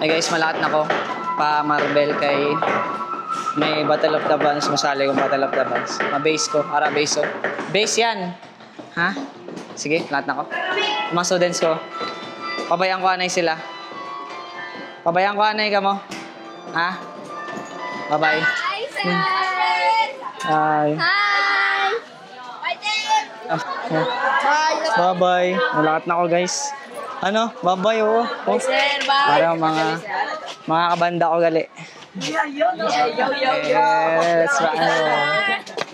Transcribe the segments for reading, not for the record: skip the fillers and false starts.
Ay guys, malakat na ko. Pa Marvel kay may Battle of the Bands. Masali kong Battle of the Bands. Ma-base ko. Ara base ko. Base yan! Ha? Sige, lahat na ko. Mga students ko. Pabayaan ko anay sila. Pabayaan ko anay ka mo. Ha? Bye-bye. Hi, sir! Hi. Hi! Bye-bye. Malakat na ko guys. Ano? Bye-bye oh. Hi, sir! Bye! Para mga kabanda ko gali.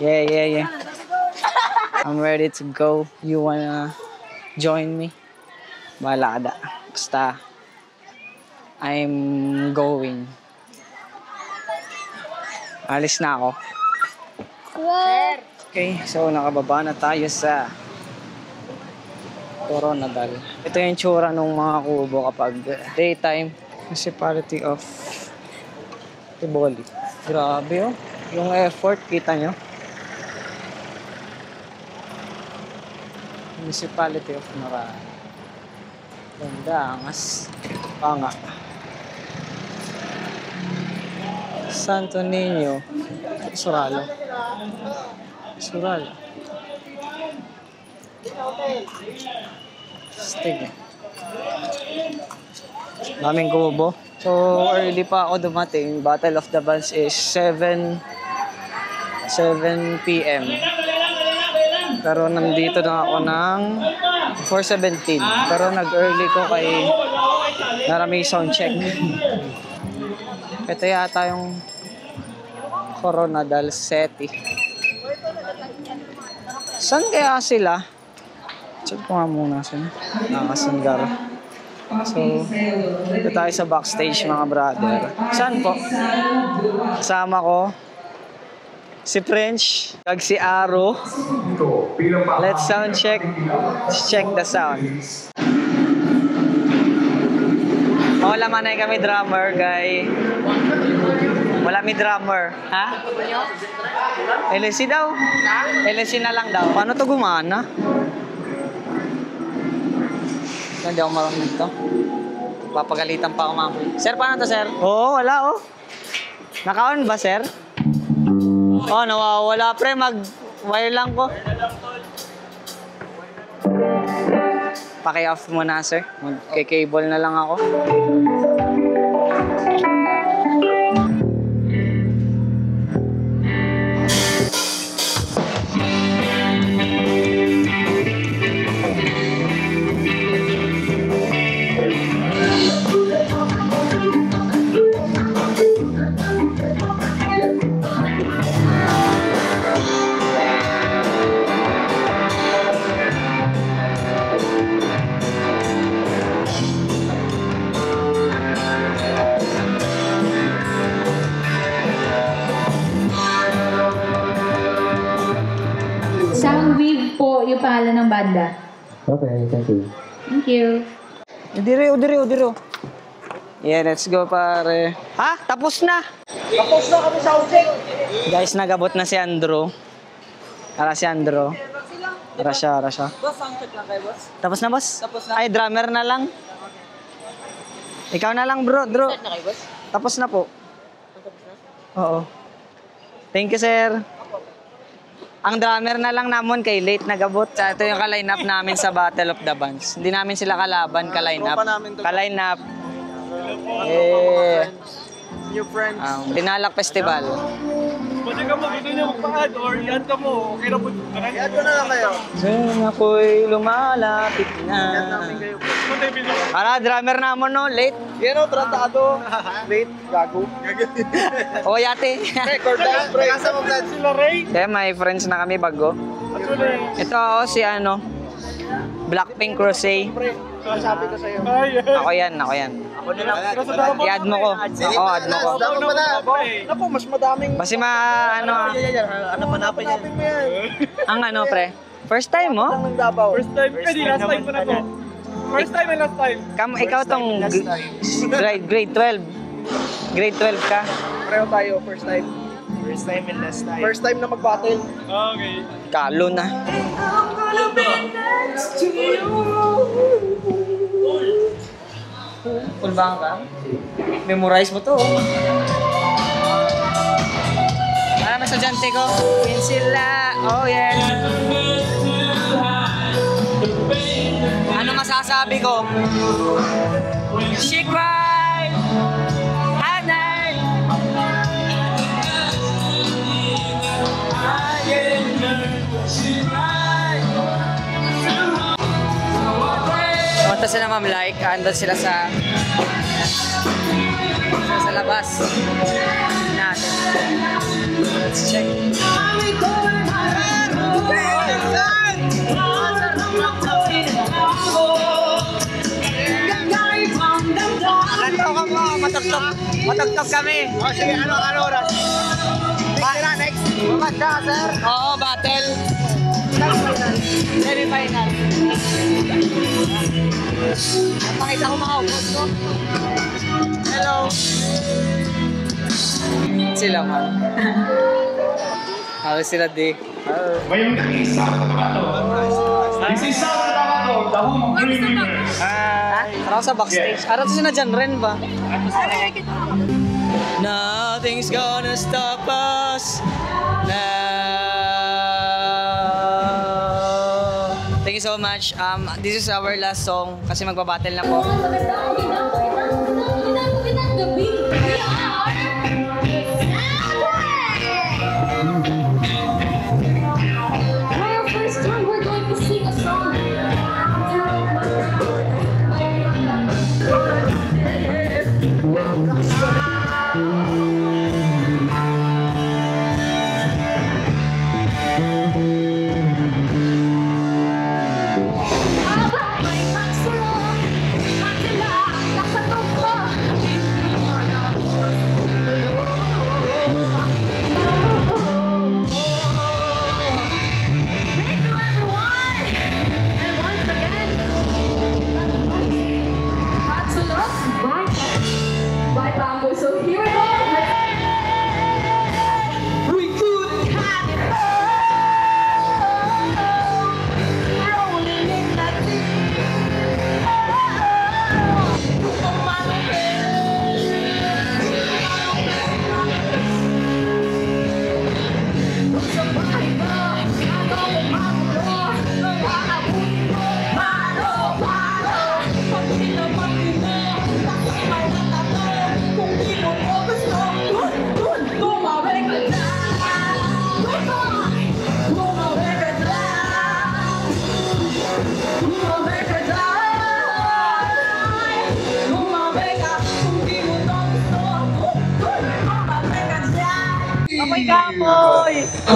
Yes, yeah. I'm ready to go. You wanna join me? Bahala ka da. Basta, I'm going. Alis na ako. Okay, so nakababa na tayo sa Coronadal. Ito yung tsura ng mga kubo kapag daytime. Municipality of Tiboli. Grabe oh. Yung effort, kita nyo? Municipality of Maraan. Ganda, angas. Panga. Santo Niño. Suralo. Stig. Daming kubo. So, early pa ako dumating. Battle of the Bands is 7 p.m. Pero nandito na ako ng 4:17. Pero nag-early ko kay naraming sound check. Ito yata yung Coronadal City. Saan kaya sila? Check ko nga muna sila. Nakasanggar. So, dito tayo sa backstage mga brother. Saan po? Kasama ko si French, kag si Aro. Let's sound check. Let's check the sound. Wala man ay kami drummer, guy. Wala mi drummer. Ha? LSC daw. LSC na lang daw. Paano to gumana? Hindi ako marunong nito. Papagalitan pa ako ma'am. Sir, paano to, sir? Oo, wala oh. Naka-on ba, sir? Oh, nawawala pre. Mag-wire lang ko. Paki-off muna, sir. Mag-cable na lang ako. Soundwave po yung pangalan ng banda. Okay, thank you. Thank you. Udiro. Yeah, let's go pare. Ha? Tapos na? Tapos na kami sa soundcheck. Guys, nagabot na si Andrew. Ara si Andrew. Ara siya. Boss, soundcheck lang kayo, boss. Tapos na, boss? Tapos na. Ay, drummer na lang. Ikaw na lang, bro. Start na kayo, boss? Tapos na po. Tapos na? Oo. Thank you, sir. Ang drummer na lang namon kay late nagabot. Ito yung ka-line up namin sa Battle of the Bands. Hindi namin sila kalaban, ka-line up. Ka-line up. New friends. Dinalak Festival. Pwede ka mo, gusto niyo magpa-add or i-add ka mo, okay na po. I-add ko na lang kayo. So, ako'y lumalapit na. I-add namin kayo. Para, drummer namon no, late. Yan o, tratado. Late, gago. O, yate. Record na, pre. Kasa mo, Vlad. Sila Ray. Kaya may friends na kami bago. Ito ako si Blackpink Crusade. Pre, sabi ko sa'yo. Ako yan. Ako na lang. I-add mo ko. Oo, add mo ko. Damo pa na. Naku, mas madaming... Kasi Hanap-hanapin yan. ang pre? First time mo? Lang ng Davao. First time, pwede last time ko na to. First time and last time. Ikaw tong grade 12. Grade 12 ka. Pareho tayo, first time. First time and last time. First time na mag-battle. Okay. Kalo na. Full bang ka? Memorize mo to. Para mas estudyante ko. Yun sila. Oh yes. Ano masasabi ko? She cried. Anay. Punta sila Ma'am Like, andun sila sa labas natin. Let's check. Lantaw ka mo, matagtog kami. Oh, sige, ano oras? Next. Maganda, sir. Oo, battle. Semi-final. Pakita ko mga upos ko. Hello. Sila man. Ako sila di. Ngayong isa sa Tabato. This is South Tabato, the home of Dreamers. Araw sa backstage. Araw sa sila dyan rin ba? Nothing's gonna stop us now. Thank you so much. This is our last song kasi magbabattle na po. So here we go. We could have it all. Rolling in that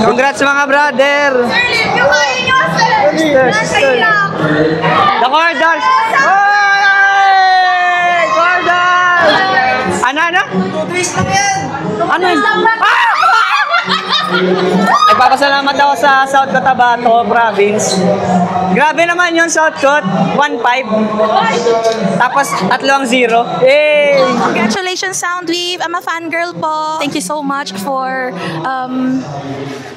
Congrats mga brother! Yung kayo nyo, sir! Sister. The Cordals! Hey! Cordals! Ano? Twist lang yan! Ano yun? Nagpapasalamat ako sa South Cotabato Province. Grabe naman yun, South Cot. 1-5. Tapos 3-0. Yay! Congratulations, Soundwave. I'm a fangirl po. Thank you so much for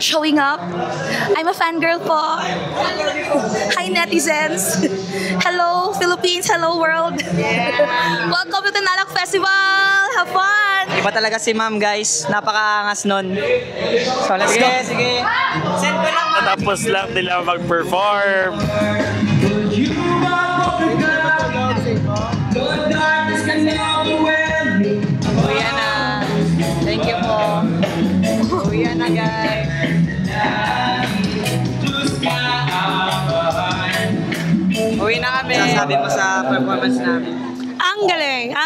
showing up. I'm a fangirl po. Hi, netizens. Hello, Philippines. Hello, world. Welcome to the Nalak Festival. Have fun. Iba talaga si ma'am, guys. Napakaangas nun. So, let's go. Sige. Send ko lang. Tapos lang nila mag-perform. Uwi na. Thank you po. Uwi na, guys. Uwi na kami. Sabi mo sa performance namin. Ang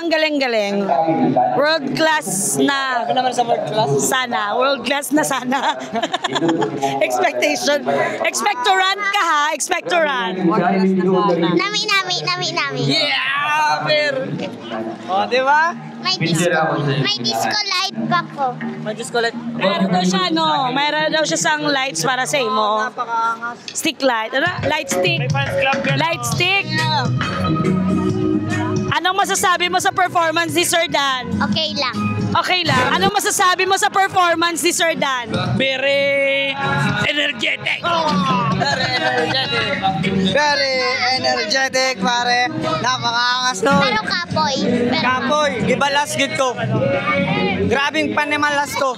galing. World class na. Ano naman sa world class? Sana. World class na sana. Expectation. Expectorant ka ha. Expectorant. Nami. Yeah! Per! O, di ba? May disco light pa ko. Mag-discolate. Mayroon daw siya, no? Mayroon daw siya sang lights para sa imo. Napakaangas. Stick light. Ano? Light stick. Fans club ka na. Light stick. Anong masasabi mo sa performance ni Sir Dan? Okay lang. Okay lang. Anong masasabi mo sa performance ni Sir Dan? Very energetic. Very energetic, pare. Napakaangas no. Pero kapoy. Pero Kapoy, gibalas gid ko. Grabing panemalas ko.